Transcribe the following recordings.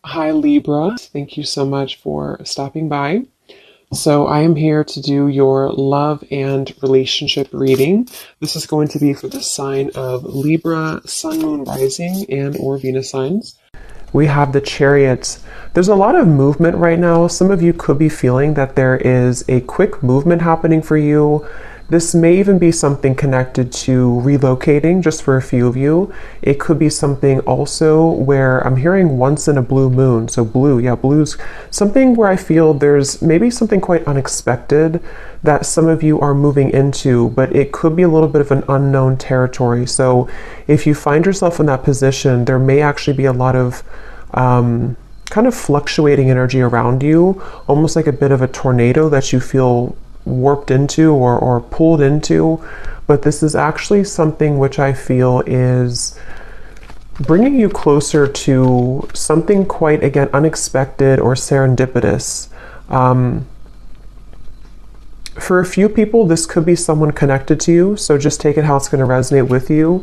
Hi Libra, thank you so much for stopping by. So I am here to do your love and relationship reading. This is going to be for the sign of Libra, Sun, Moon, Rising, and or Venus signs. We have the Chariot. There's a lot of movement right now. Some of you could be feeling that there is a quick movement happening for you. This may even be something connected to relocating, just for a few of you. It could be something also where I'm hearing once in a blue moon. So blue, yeah, blue's something where I feel there's maybe something quite unexpected that some of you are moving into, but it could be a little bit of an unknown territory. So if you find yourself in that position, there may actually be a lot of kind of fluctuating energy around you, almost like a bit of a tornado that you feel warped into or pulled into. But this is actually something which I feel is bringing you closer to something quite, again, unexpected or serendipitous. For a few people, this could be someone connected to you, so just take it how it's going to resonate with you.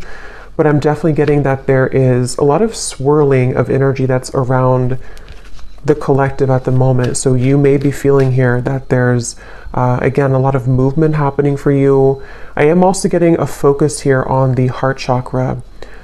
But I'm definitely getting that there is a lot of swirling of energy that's around the collective at the moment. So you may be feeling here that there's again a lot of movement happening for you. I am also getting a focus here on the heart chakra.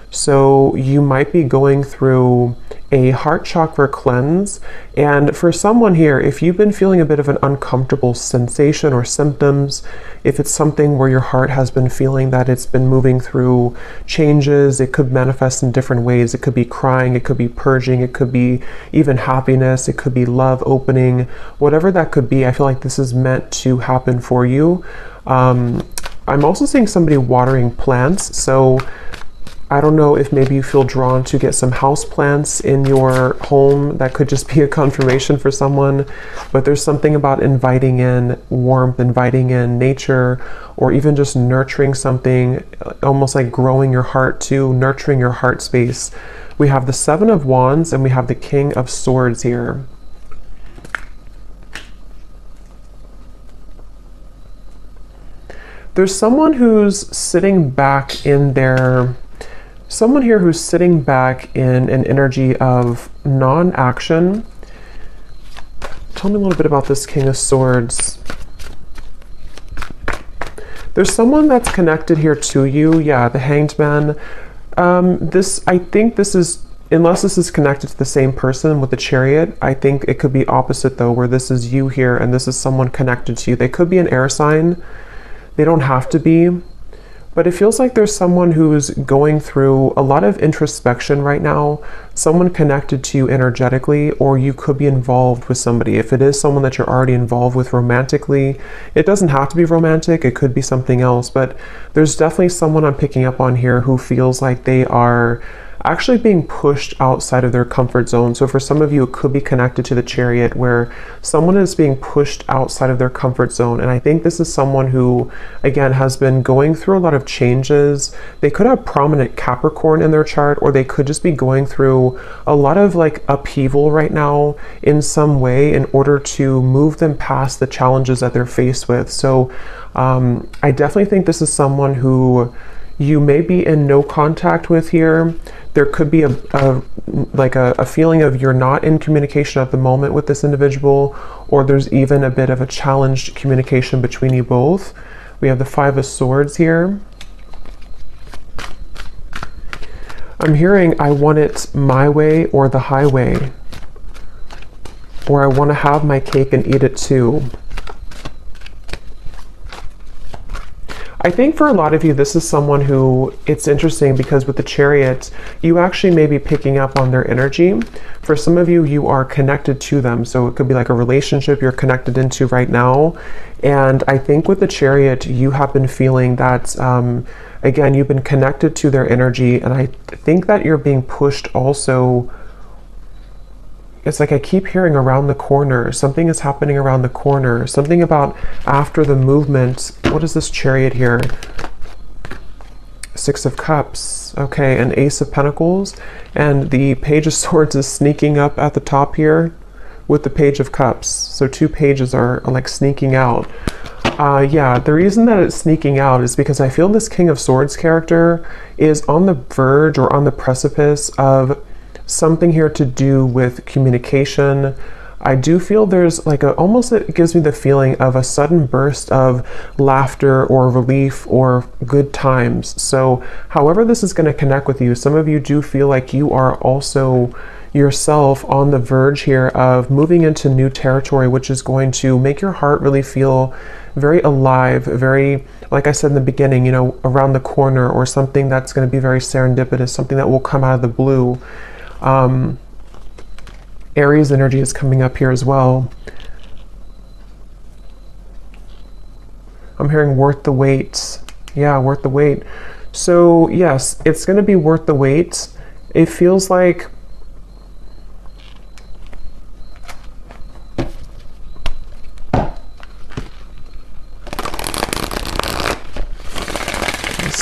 So you might be going through a heart chakra cleanse. And for someone here, if you've been feeling a bit of an uncomfortable sensation or symptoms, if it's something where your heart has been feeling that it's been moving through changes, it could manifest in different ways. It could be crying, it could be purging, it could be even happiness, it could be love opening, whatever that could be. I feel like this is meant to happen for you. I'm also seeing somebody watering plants. So I don't know if maybe you feel drawn to get some house plants in your home. That could just be a confirmation for someone. But there's something about inviting in warmth, inviting in nature, or even just nurturing something, almost like growing your heart too, nurturing your heart space. We have the Seven of Wands and we have the King of Swords here. There's someone who's sitting back in their... Someone here who's sitting back in an energy of non-action. Tell me a little bit about this King of Swords. There's someone that's connected here to you. Yeah, the Hanged Man. I think this is, unless this is connected to the same person with the Chariot, I think it could be opposite though, where this is you here and this is someone connected to you. They could be an air sign. They don't have to be. But it feels like there's someone who's going through a lot of introspection right now, someone connected to you energetically, or you could be involved with somebody. If it is someone that you're already involved with romantically, it doesn't have to be romantic, it could be something else, but there's definitely someone I'm picking up on here who feels like they are actually being pushed outside of their comfort zone. So for some of you, it could be connected to the Chariot, where someone is being pushed outside of their comfort zone. And I think this is someone who, again, has been going through a lot of changes. They could have prominent Capricorn in their chart, or they could just be going through a lot of like upheaval right now in some way in order to move them past the challenges that they're faced with. So I definitely think this is someone who you may be in no contact with here. There could be a feeling of you're not in communication at the moment with this individual, or there's even a bit of a challenged communication between you both. We have the Five of Swords here. I'm hearing I want it my way or the highway, or I want to have my cake and eat it too. I think for a lot of you, this is someone who, it's interesting because with the Chariot, you actually may be picking up on their energy. For some of you, you are connected to them. So it could be like a relationship you're connected into right now. And I think with the Chariot, you have been feeling that, again, you've been connected to their energy. And I think that you're being pushed also. It's like I keep hearing around the corner. Something is happening around the corner. Something about after the movement. What is this Chariot here? Six of Cups. Okay, an Ace of Pentacles. And the Page of Swords is sneaking up at the top here with the Page of Cups. So two pages are like sneaking out. Yeah, the reason that it's sneaking out is because I feel this King of Swords character is on the verge or on the precipice of something here to do with communication. I do feel there's like almost, it gives me the feeling of a sudden burst of laughter or relief or good times. So however this is going to connect with you, some of you do feel like you are also yourself on the verge here of moving into new territory, which is going to make your heart really feel very alive, very, like I said in the beginning, you know, around the corner, or something that's going to be very serendipitous, something that will come out of the blue. Aries energy is coming up here as well. I'm hearing worth the wait. Yeah, worth the wait. So yes, it's going to be worth the wait. It feels like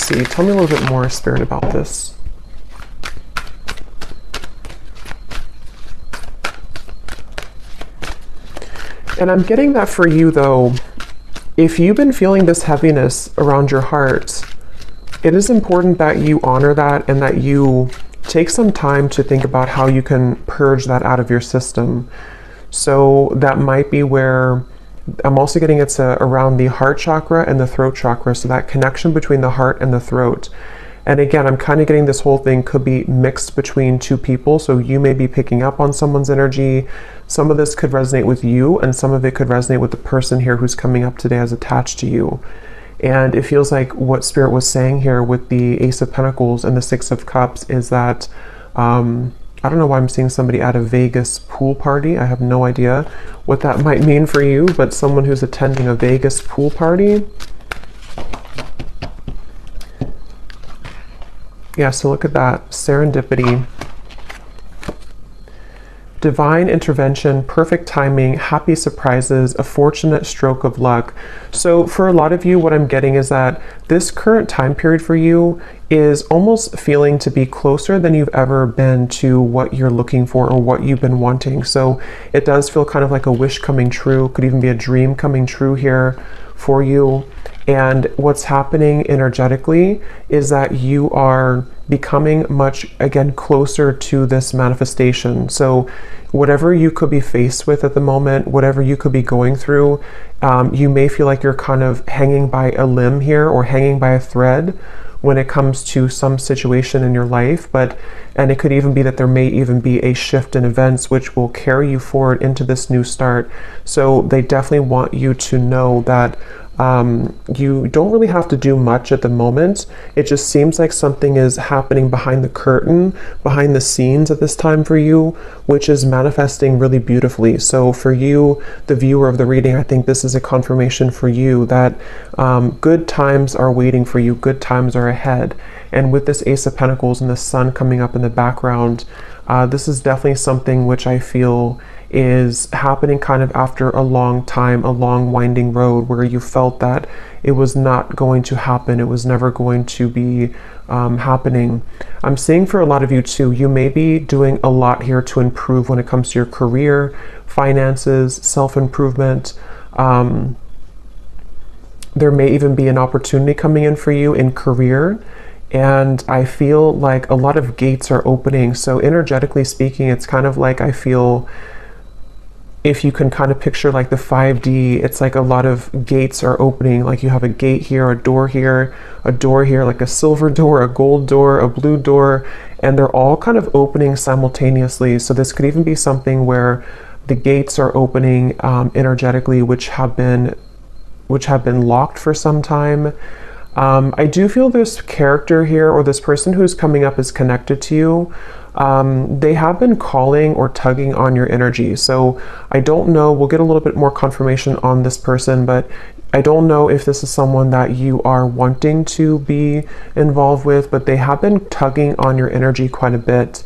see. Tell me a little bit more, Spirit, about this. And I'm getting that for you, though, if you've been feeling this heaviness around your heart, it is important that you honor that and that you take some time to think about how you can purge that out of your system. So that might be where I'm also getting it's around the heart chakra and the throat chakra, so that connection between the heart and the throat. And again, I'm kind of getting this whole thing could be mixed between two people, so you may be picking up on someone's energy. Some of this could resonate with you, and some of it could resonate with the person here who's coming up today as attached to you. And it feels like what Spirit was saying here with the Ace of Pentacles and the Six of Cups is that, I don't know why I'm seeing somebody at a Vegas pool party. I have no idea what that might mean for you, but someone who's attending a Vegas pool party. Yeah, so look at that. Serendipity. Divine intervention, perfect timing, happy surprises, a fortunate stroke of luck. So for a lot of you, what I'm getting is that this current time period for you is almost feeling to be closer than you've ever been to what you're looking for or what you've been wanting. So it does feel kind of like a wish coming true, could even be a dream coming true here for you. And what's happening energetically is that you are becoming much, again, closer to this manifestation. So whatever you could be faced with at the moment, whatever you could be going through, you may feel like you're kind of hanging by a limb here or hanging by a thread when it comes to some situation in your life. And it could even be that there may even be a shift in events which will carry you forward into this new start. So they definitely want you to know that you don't really have to do much at the moment. It just seems like something is happening behind the curtain, behind the scenes at this time for you, which is manifesting really beautifully. So for you, the viewer of the reading, I think this is a confirmation for you that good times are waiting for you, good times are ahead. And with this Ace of Pentacles and the Sun coming up in the background, this is definitely something which I feel is happening kind of after a long time, a long winding road where you felt that it was not going to happen. It was never going to be happening. I'm seeing for a lot of you too, you may be doing a lot here to improve when it comes to your career, finances, self-improvement. There may even be an opportunity coming in for you in career. And I feel like a lot of gates are opening. So energetically speaking, it's kind of like I feel, if you can kind of picture like the 5D, it's like a lot of gates are opening. Like you have a gate here, a door here, like a silver door, a gold door, a blue door, and they're all kind of opening simultaneously. So this could even be something where the gates are opening energetically, which have been locked for some time. I do feel this character here, or this person who's coming up, is connected to you. They have been calling or tugging on your energy. So I don't know, we'll get a little bit more confirmation on this person, but I don't know if this is someone that you are wanting to be involved with, but they have been tugging on your energy quite a bit.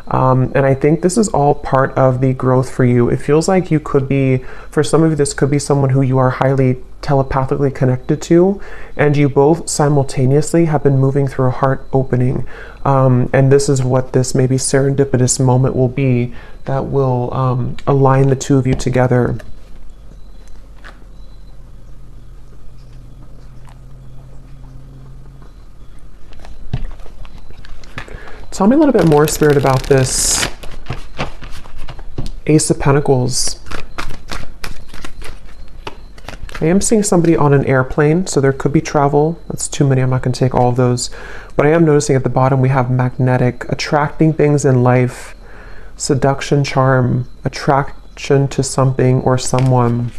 And I think this is all part of the growth for you. It feels like you could be, for some of you, this could be someone who you are highly telepathically connected to, and you both simultaneously have been moving through a heart opening. And this is what this maybe serendipitous moment will be that will align the two of you together. Tell me a little bit more, Spirit, about this Ace of Pentacles. I am seeing somebody on an airplane, so there could be travel. That's too many. I'm not going to take all of those. But I am noticing at the bottom we have magnetic, attracting things in life, seduction, charm, attraction to something or someone.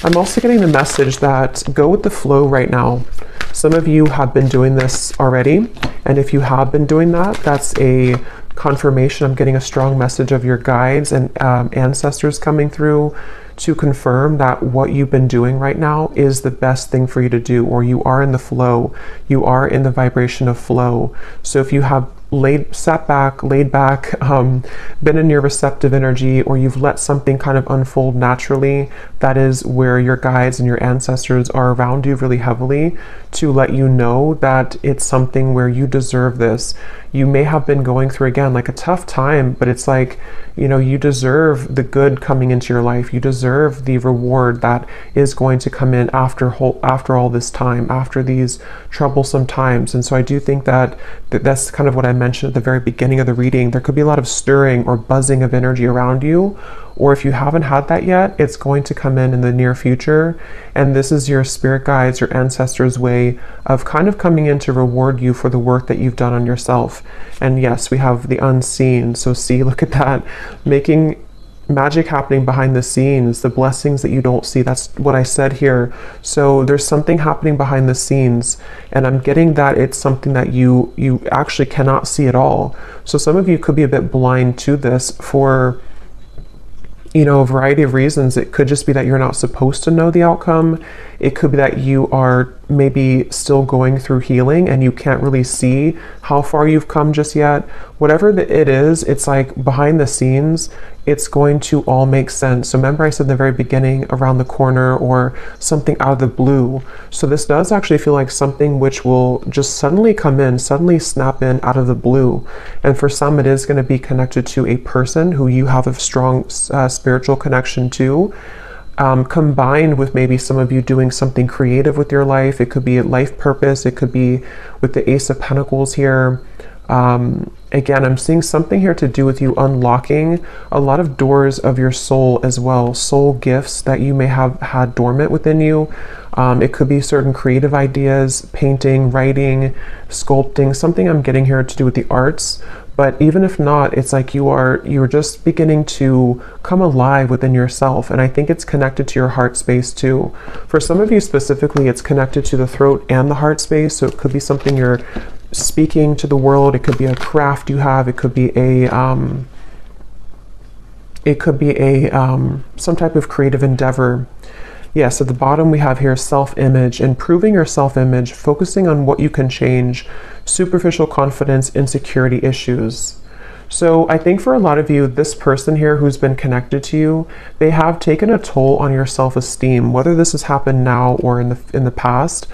I'm also getting the message that go with the flow right now. Some of you have been doing this already, and if you have been doing that, that's a confirmation. I'm getting a strong message of your guides and ancestors coming through to confirm that what you've been doing right now is the best thing for you to do, or you are in the flow, you are in the vibration of flow. So if you have sat back, laid back, been in your receptive energy, or you've let something kind of unfold naturally, that is where your guides and your ancestors are around you really heavily to let you know that it's something where you deserve this. You may have been going through, again, like a tough time, but it's like, you know, you deserve the good coming into your life. You deserve the reward that is going to come in after all this time, after these troublesome times. And so I do think that that's kind of what I mentioned at the very beginning of the reading. There could be a lot of stirring or buzzing of energy around you, or if you haven't had that yet, it's going to come in the near future. And this is your spirit guides, your ancestors' way of kind of coming in to reward you for the work that you've done on yourself. And yes, we have the unseen. So see, look at that, making magic happening behind the scenes, the blessings that you don't see. That's what I said here. So there's something happening behind the scenes, and I'm getting that it's something that you actually cannot see at all. So some of you could be a bit blind to this for, you know, a variety of reasons. It could just be that you're not supposed to know the outcome. It could be that you are maybe still going through healing and you can't really see how far you've come just yet. Whatever it is, it's like behind the scenes, it's going to all make sense. So remember I said in the very beginning, around the corner or something out of the blue. So this does actually feel like something which will just suddenly come in, suddenly snap in out of the blue. And for some, it is going to be connected to a person who you have a strong spiritual connection to. Combined with maybe some of you doing something creative with your life. It could be a life purpose. It could be with the Ace of Pentacles here. Again, I'm seeing something here to do with you unlocking a lot of doors of your soul as well. Soul gifts that you may have had dormant within you. It could be certain creative ideas, painting, writing, sculpting, something I'm getting here to do with the arts. But even if not, it's like you're just beginning to come alive within yourself. And I think it's connected to your heart space too. For some of you specifically, it's connected to the throat and the heart space. So it could be something you're speaking to the world. It could be a craft you have. It could be some type of creative endeavor. Yes, at the bottom we have here self-image, improving your self-image, focusing on what you can change, superficial confidence, insecurity issues. So I think for a lot of you, this person here who's been connected to you, they have taken a toll on your self-esteem, whether this has happened now or in the past.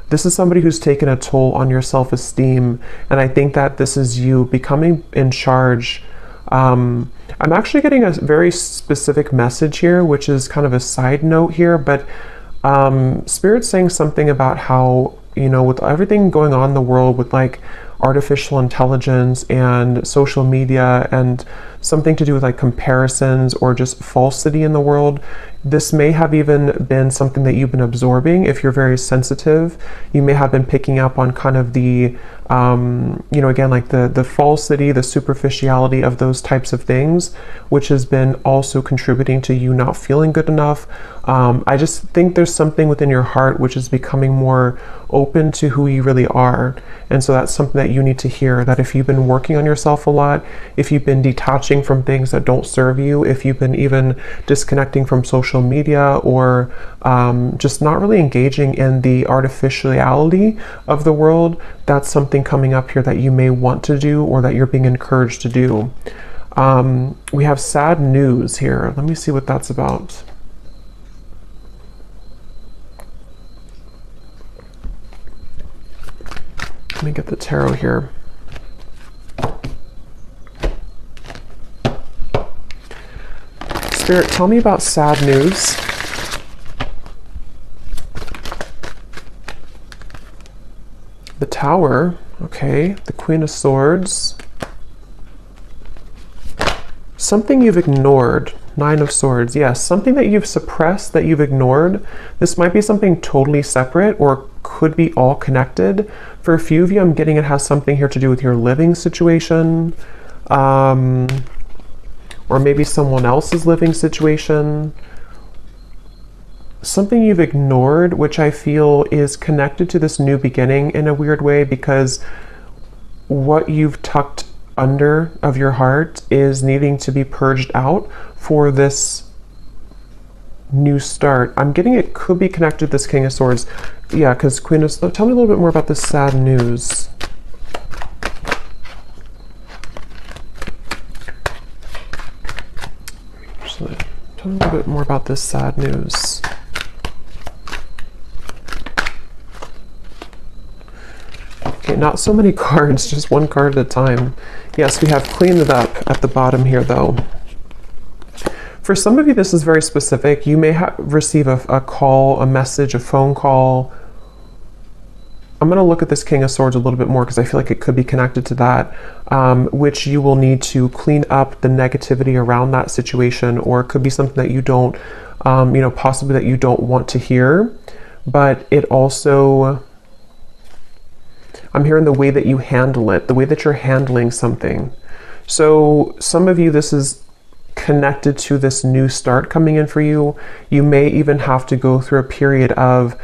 This is somebody who's taken a toll on your self-esteem, and I think that this is you becoming in charge. I'm actually getting a very specific message here, which is kind of a side note here, but Spirit's saying something about how, you know, with everything going on in the world with like artificial intelligence and social media and something to do with like comparisons or just falsity in the world, this may have even been something that you've been absorbing. If you're very sensitive, you may have been picking up on kind of the, you know, again, like the falsity, the superficiality of those types of things, which has been also contributing to you not feeling good enough. I just think there's something within your heart which is becoming more open to who you really are. And so that's something that you need to hear, that if you've been working on yourself a lot, if you've been detaching from things that don't serve you, if you've been even disconnecting from social media or just not really engaging in the artificiality of the world, that's something coming up here that you may want to do or that you're being encouraged to do. We have sad news here. Let me see what that's about. Let me get the tarot here. Spirit, tell me about sad news. The Tower, okay. The Queen of Swords. Something you've ignored. Nine of Swords, yes. Something that you've suppressed, that you've ignored. This might be something totally separate or could be all connected. For a few of you, I'm getting it has something here to do with your living situation. Or maybe someone else's living situation. Something you've ignored, which I feel is connected to this new beginning in a weird way, because what you've tucked under of your heart is needing to be purged out for this new start. I'm getting it could be connected to this King of Swords. Yeah, because Queen of Swords. Tell me a little bit more about this sad news. Tell me a little bit more about this sad news. Okay, not so many cards, just one card at a time. Yes, we have cleaned it up at the bottom here, though. For some of you, this is very specific. You may receive a call, a message, a phone call. I'm going to look at this King of Swords a little bit more because I feel like it could be connected to that, which you will need to clean up the negativity around that situation, or it could be something that you don't, possibly that you don't want to hear. But it also, I'm hearing the way that you handle it, the way that you're handling something. So some of you, this is connected to this new start coming in for you. You may even have to go through a period of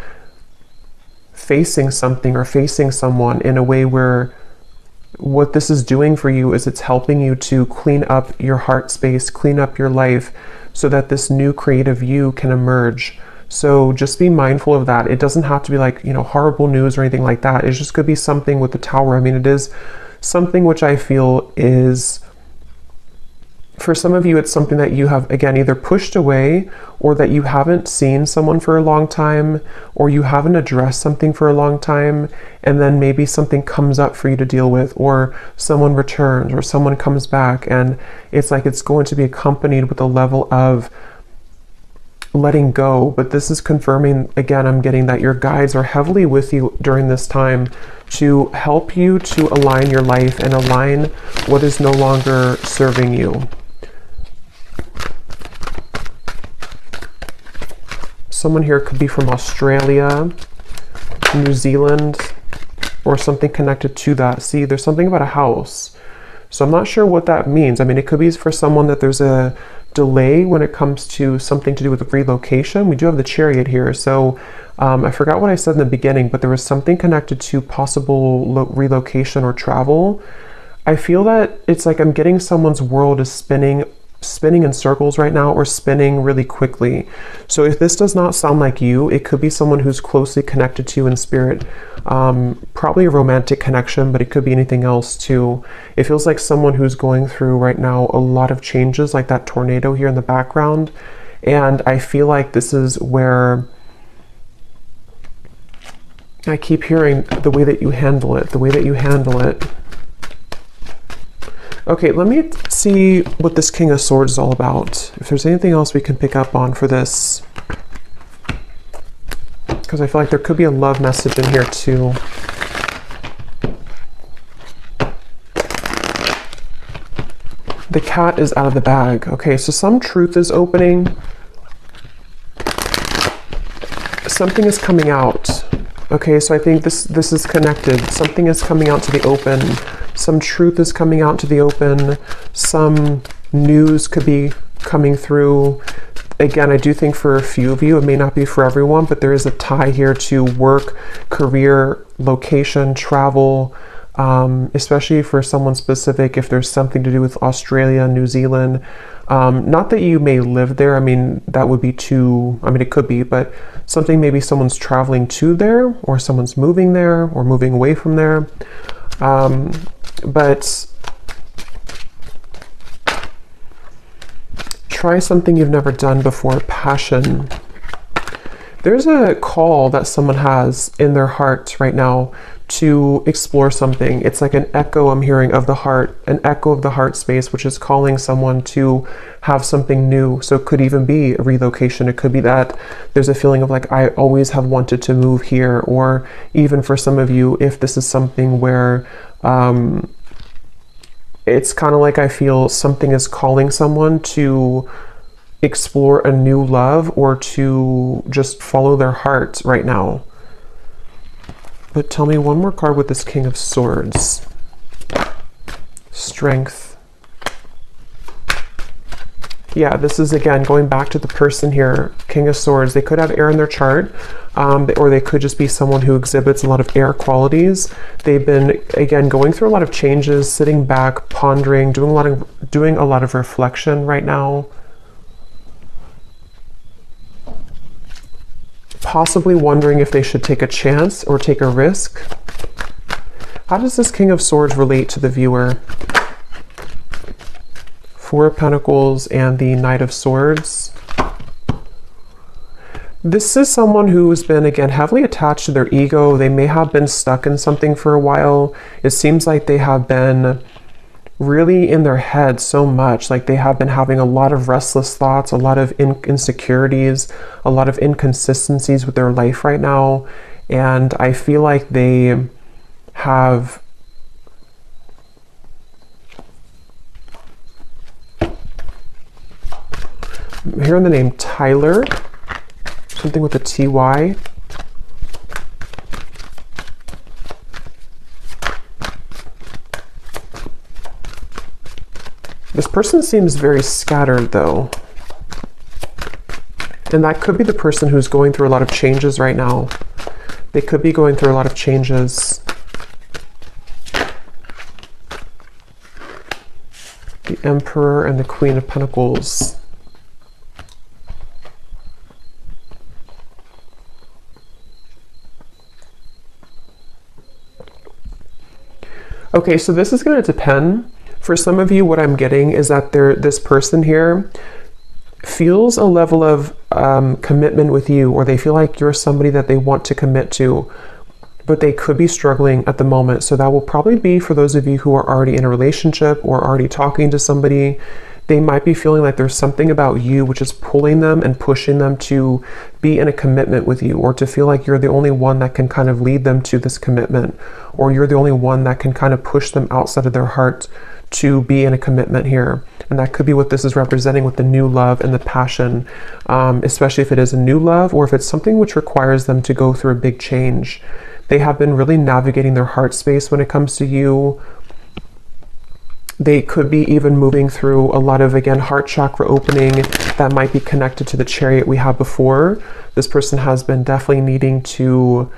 facing something or facing someone in a way where what this is doing for you is it's helping you to clean up your heart space, clean up your life, so that this new creative you can emerge. So just be mindful of that. It doesn't have to be like, horrible news or anything like that. It just could be something with the Tower. I mean, it is something which I feel is, for some of you, it's something that you have, again, either pushed away, or that you haven't seen someone for a long time, or you haven't addressed something for a long time, and then maybe something comes up for you to deal with, or someone returns, or someone comes back, and it's like it's going to be accompanied with a level of letting go. But this is confirming, again, I'm getting that your guides are heavily with you during this time to help you to align your life and align what is no longer serving you. Someone here could be from Australia, New Zealand, or something connected to that. See, there's something about a house. So I'm not sure what that means. I mean, it could be for someone that there's a delay when it comes to something to do with relocation. We do have the Chariot here. So I forgot what I said in the beginning, but there was something connected to possible relocation or travel. I feel that it's like I'm getting someone's world is spinning in circles right now, or spinning really quickly. So if this does not sound like you, it could be someone who's closely connected to you in spirit. Probably a romantic connection, but it could be anything else too. It feels like someone who's going through right now a lot of changes, like that tornado here in the background. And I feel like this is where I keep hearing the way that you handle it, the way that you handle it. Okay, let me see what this King of Swords is all about. If there's anything else we can pick up on for this. Because I feel like there could be a love message in here too. The cat is out of the bag. Okay, so some truth is opening. Something is coming out. Okay, so I think this is connected. Something is coming out to the open. Some truth is coming out to the open. Some news could be coming through. Again, I do think for a few of you, it may not be for everyone, but there is a tie here to work, career, location, travel, especially for someone specific, if there's something to do with Australia, New Zealand. Not that you may live there. I mean, that would be too, I mean, it could be, but something, maybe someone's traveling to there, or someone's moving there, or moving away from there. But try something you've never done before. Passion. There's a call that someone has in their heart right now to explore something. It's like an echo I'm hearing of the heart, an echo of the heart space, which is calling someone to have something new. So it could even be a relocation. It could be that there's a feeling of like, I always have wanted to move here. Or even for some of you, if this is something where it's kind of like I feel something is calling someone to explore a new love or to just follow their heart right now. But tell me one more card with this King of Swords. Strength. Yeah, this is again going back to the person here, King of Swords. They could have air in their chart, or they could just be someone who exhibits a lot of air qualities. They've been, again, going through a lot of changes, sitting back, pondering, doing a lot of reflection right now. Possibly wondering if they should take a chance or take a risk. How does this King of Swords relate to the viewer? Four of Pentacles and the Knight of Swords. This is someone who's been, again, heavily attached to their ego. They may have been stuck in something for a while. It seems like they have been really in their head so much, like they have been having a lot of restless thoughts, a lot of insecurities, a lot of inconsistencies with their life right now. And I feel like they have hearing the name Tyler, something with a TY. This person seems very scattered though. And that could be the person who's going through a lot of changes right now. They could be going through a lot of changes. The Emperor and the Queen of Pentacles. Okay, so this is going to depend. For some of you, what I'm getting is that this person here feels a level of commitment with you, or they feel like you're somebody that they want to commit to, but they could be struggling at the moment. So that will probably be for those of you who are already in a relationship or already talking to somebody. They might be feeling like there's something about you which is pulling them and pushing them to be in a commitment with you, or to feel like you're the only one that can kind of lead them to this commitment, or you're the only one that can kind of push them outside of their heart to be in a commitment here. And that could be what this is representing with the new love and the passion, especially if it is a new love or if it's something which requires them to go through a big change. They have been really navigating their heart space when it comes to you. They could be even moving through a lot of, again, heart chakra opening that might be connected to the Chariot we had before. This person has been definitely needing to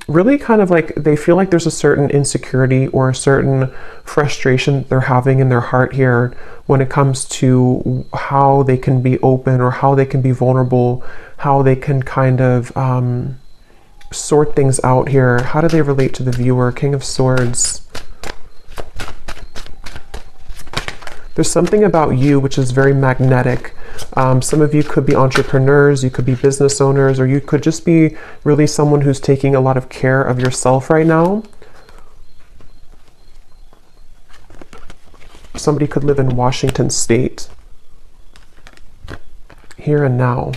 really kind of like, they feel like there's a certain insecurity or a certain frustration they're having in their heart here when it comes to how they can be open or how they can be vulnerable, how they can kind of sort things out here. How do they relate to the viewer? King of Swords. There's something about you which is very magnetic. Some of you could be entrepreneurs, you could be business owners, or you could just be really someone who's taking a lot of care of yourself right now. Somebody could live in Washington State. Here and now.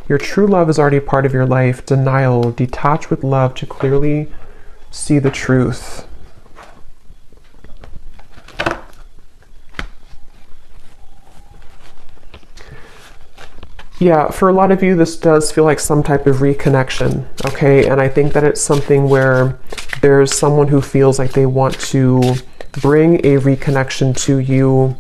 Your true love is already part of your life. Denial, detach with love to clearly see the truth. Yeah, for a lot of you, this does feel like some type of reconnection, okay? And I think that it's something where there's someone who feels like they want to bring a reconnection to you,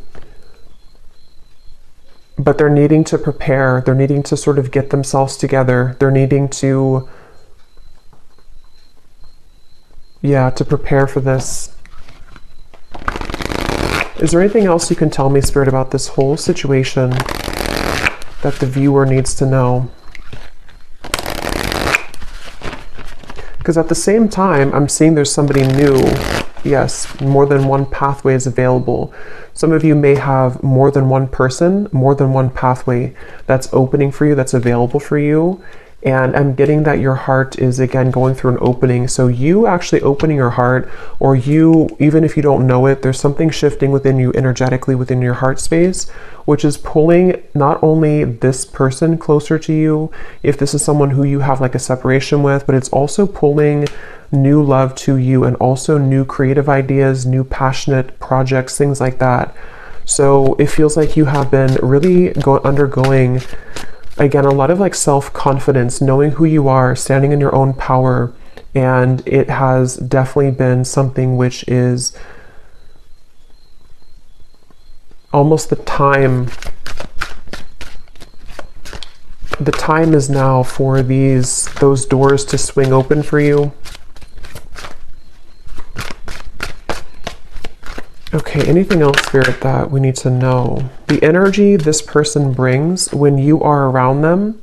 but they're needing to prepare. They're needing to sort of get themselves together. They're needing to, yeah, to prepare for this. Is there anything else you can tell me, Spirit, about this whole situation that the viewer needs to know? Because at the same time, I'm seeing there's somebody new. Yes, more than one pathway is available. Some of you may have more than one person, more than one pathway that's opening for you, that's available for you. And I'm getting that your heart is again going through an opening. So you actually opening your heart, or you, even if you don't know it, there's something shifting within you energetically within your heart space, which is pulling not only this person closer to you, if this is someone who you have like a separation with, but it's also pulling new love to you and also new creative ideas, new passionate projects, things like that. So it feels like you have been really undergoing, again, a lot of like self-confidence, knowing who you are, standing in your own power. And it has definitely been something which is almost the time is now for those doors to swing open for you. Okay, anything else, Spirit, that we need to know? The energy this person brings when you are around them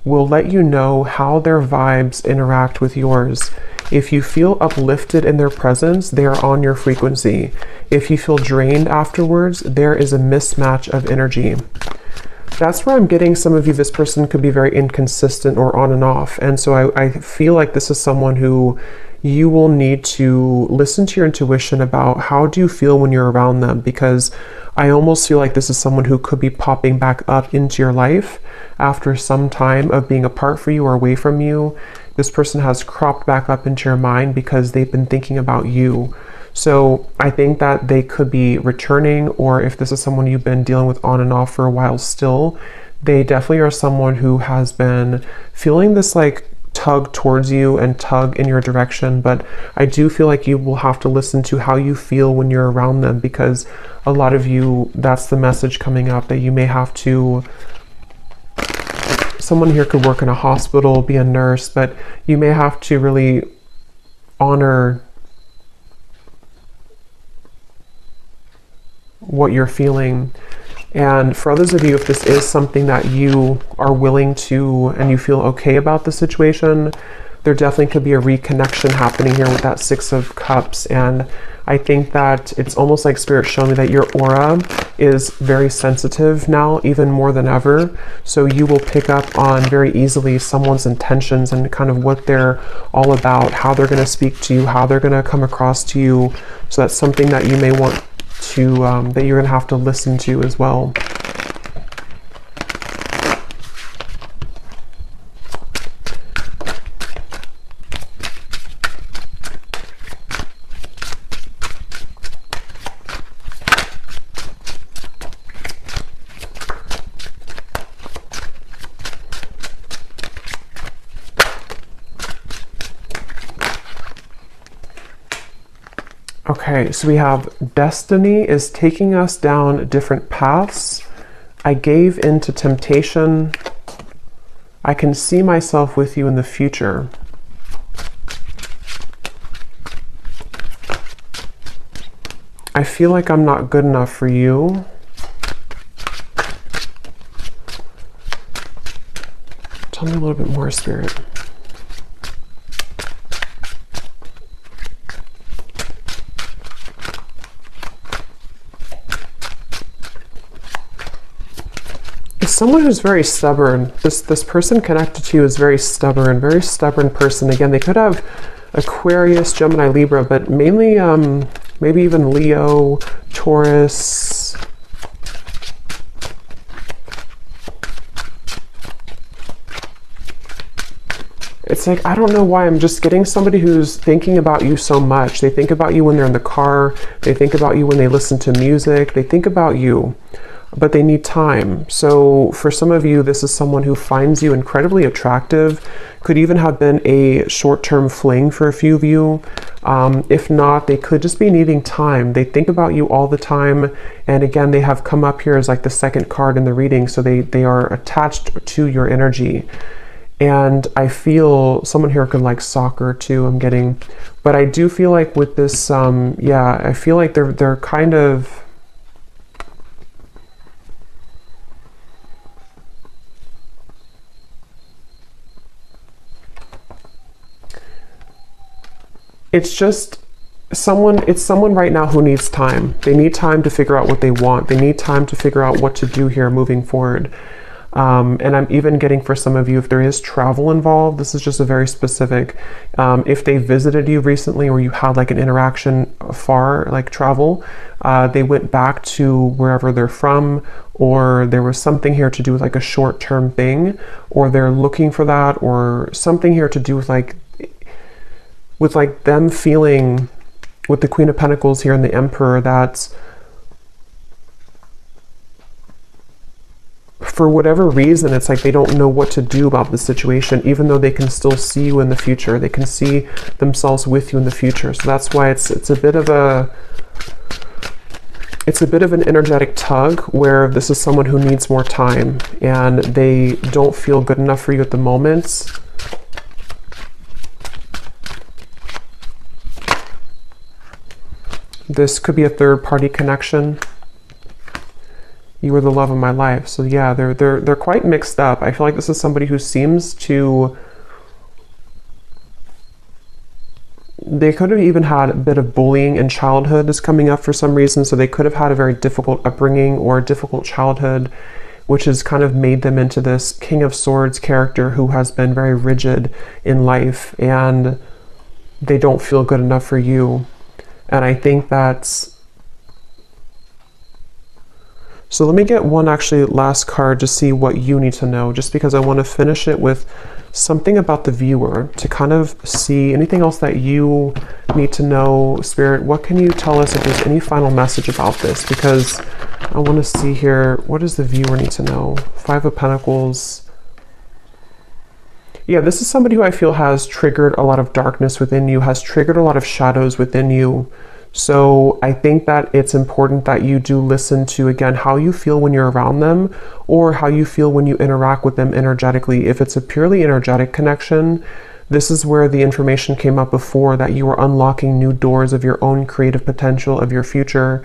will let you know how their vibes interact with yours. If you feel uplifted in their presence, they are on your frequency. If you feel drained afterwards, there is a mismatch of energy. That's where I'm getting some of you, this person could be very inconsistent or on and off. And so I feel like this is someone who you will need to listen to your intuition about how do you feel when you're around them, because I almost feel like this is someone who could be popping back up into your life after some time of being apart from you or away from you. This person has cropped back up into your mind because they've been thinking about you. So I think that they could be returning, or if this is someone you've been dealing with on and off for a while still, they definitely are someone who has been feeling this like tug towards you and tug in your direction. But I do feel like you will have to listen to how you feel when you're around them, because a lot of you, that's the message coming up, that you may have to, someone here could work in a hospital, be a nurse, but you may have to really honor what you're feeling. And for others of you, if this is something that you are willing to and you feel okay about the situation, there definitely could be a reconnection happening here with that Six of Cups. And I think that it's almost like Spirit showing me that your aura is very sensitive now, even more than ever. So you will pick up on very easily someone's intentions and kind of what they're all about, how they're going to speak to you, how they're going to come across to you. So that's something that you may want to, that you're going to have to listen to as well. Okay, so we have destiny is taking us down different paths. I gave into temptation. I can see myself with you in the future. I feel like I'm not good enough for you. Tell me a little bit more, Spirit. Someone who's very stubborn. This person connected to you is very stubborn person. Again, they could have Aquarius, Gemini, Libra, but mainly maybe even Leo, Taurus. It's like, I don't know why, I'm just getting somebody who's thinking about you so much. They think about you when they're in the car. They think about you when they listen to music. They think about you, but they need time. So for some of you, this is someone who finds you incredibly attractive, could even have been a short-term fling for a few of you. If not, they could just be needing time. They think about you all the time. And again, they have come up here as like the second card in the reading. So they are attached to your energy. And I feel someone here could like soccer too, I'm getting. But I do feel like with this, yeah, I feel like they're kind of, it's just it's someone right now who needs time. They need time to figure out what they want. They need time to figure out what to do here moving forward. And I'm even getting for some of you, if there is travel involved, this is just a very specific, if they visited you recently or you had like an interaction far, like travel, they went back to wherever they're from, or there was something here to do with like a short-term thing, or they're looking for that, or something here to do with like them feeling with the Queen of Pentacles here and the Emperor that for whatever reason, it's like they don't know what to do about the situation, even though they can still see you in the future. They can see themselves with you in the future. So that's why it's a bit of an energetic tug where this is someone who needs more time and they don't feel good enough for you at the moment. This could be a third-party connection. You are the love of my life. So yeah, they're quite mixed up. I feel like this is somebody who seems to... They could have even had a bit of bullying in childhood is coming up for some reason. So they could have had a very difficult upbringing or a difficult childhood, which has kind of made them into this King of Swords character who has been very rigid in life, and they don't feel good enough for you. And I think that's... So let me get one actually last card to see what you need to know, just because I want to finish it with something about the viewer to kind of see anything else that you need to know. Spirit, what can you tell us if there's any final message about this? Because I want to see here, what does the viewer need to know? Five of Pentacles. Yeah, this is somebody who I feel has triggered a lot of darkness within you, has triggered a lot of shadows within you. So I think that it's important that you do listen to, again, how you feel when you're around them or how you feel when you interact with them energetically. If it's a purely energetic connection, this is where the information came up before, that you are unlocking new doors of your own creative potential, of your future.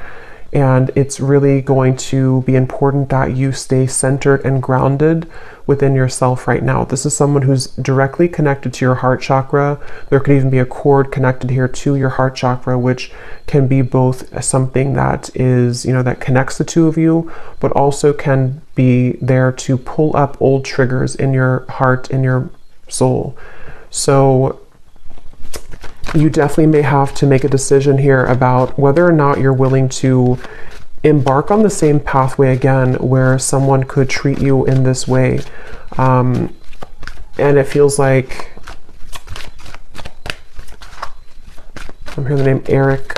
And it's really going to be important that you stay centered and grounded within yourself right now. This is someone who's directly connected to your heart chakra. There could even be a cord connected here to your heart chakra, which can be both something that is, that connects the two of you, but also can be there to pull up old triggers in your heart, in your soul. So you definitely may have to make a decision here about whether or not you're willing to embark on the same pathway again, where someone could treat you in this way. And it feels like, I'm hearing the name Eric,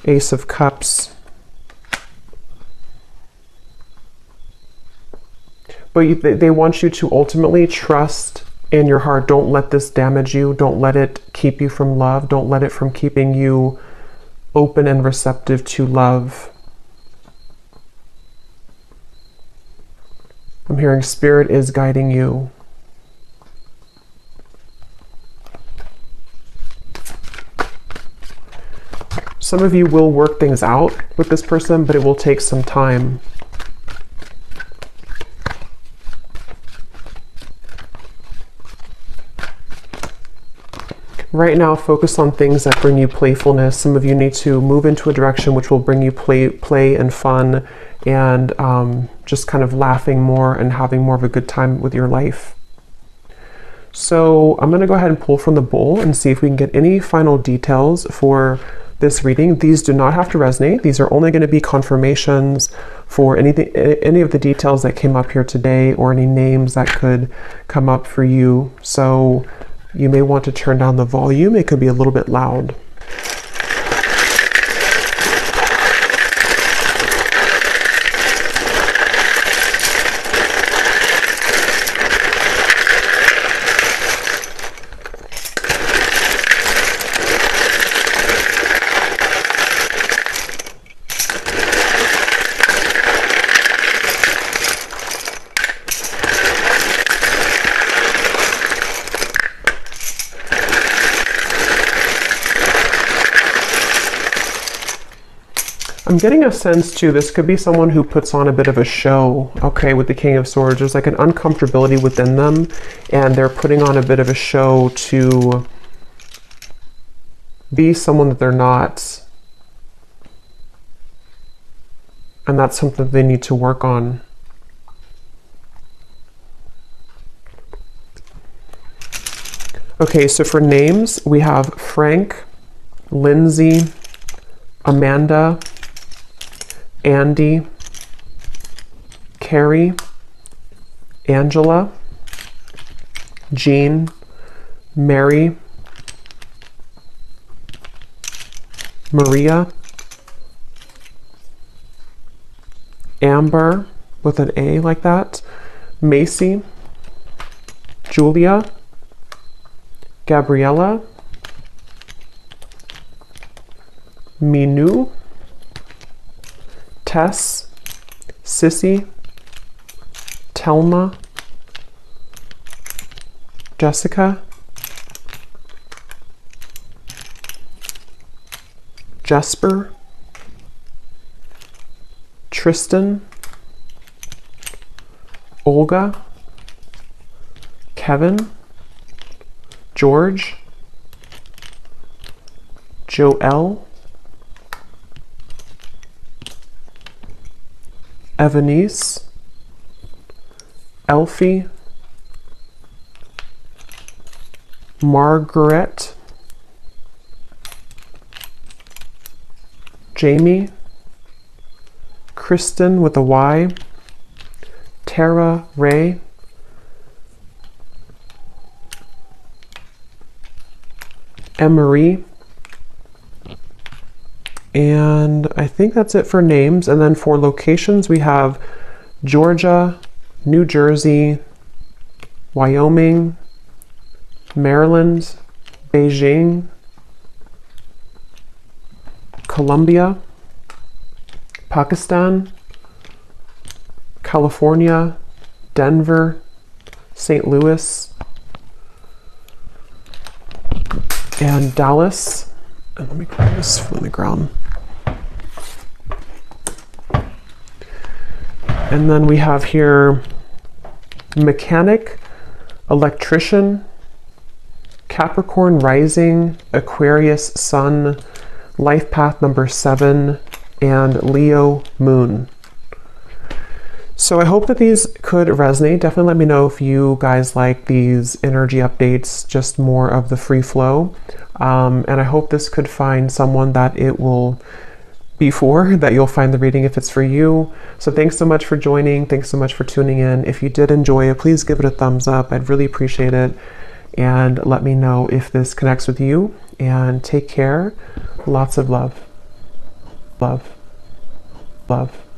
Ace of Cups. But they want you to ultimately trust in your heart. Don't let this damage you. Don't let it keep you from love. Don't let it from keeping you open and receptive to love. I'm hearing Spirit is guiding you. Some of you will work things out with this person, but it will take some time. Right now, focus on things that bring you playfulness. Some of you need to move into a direction which will bring you play and fun, and just kind of laughing more and having more of a good time with your life. So I'm going to go ahead and pull from the bowl and see if we can get any final details for this reading. These do not have to resonate. These are only going to be confirmations for any of the details that came up here today, or any names that could come up for you. So you may want to turn down the volume. It could be a little bit loud. I'm getting a sense too, this could be someone who puts on a bit of a show, okay, with the King of Swords. There's like an uncomfortability within them, and they're putting on a bit of a show to be someone that they're not. And that's something they need to work on. Okay, so for names, we have Frank, Lindsay, Amanda, Andy, Carrie, Angela, Jean, Mary, Maria, Amber with an A like that, Macy, Julia, Gabriella, Minu, Tess, Sissy, Telma, Jessica, Jesper, Tristan, Olga, Kevin, George, Joelle, Evanice, Elfie, Margaret, Jamie, Kristen with a Y, Tara Ray, Emery, and I think that's it for names. And then for locations, we have Georgia, New Jersey, Wyoming, Maryland, Beijing, Colombia, Pakistan, California, Denver, St. Louis, and Dallas. And let me grab this from the ground. And then we have here mechanic, electrician, Capricorn rising, Aquarius sun, life path number 7, and Leo moon. So I hope that these could resonate. Definitely let me know if you guys like these energy updates, just more of the free flow. And I hope this could find someone that it will be for, that you'll find the reading if it's for you. So thanks so much for joining. Thanks so much for tuning in. If you did enjoy it, please give it a thumbs up. I'd really appreciate it. And let me know if this connects with you. And take care. Lots of love. Love. Love.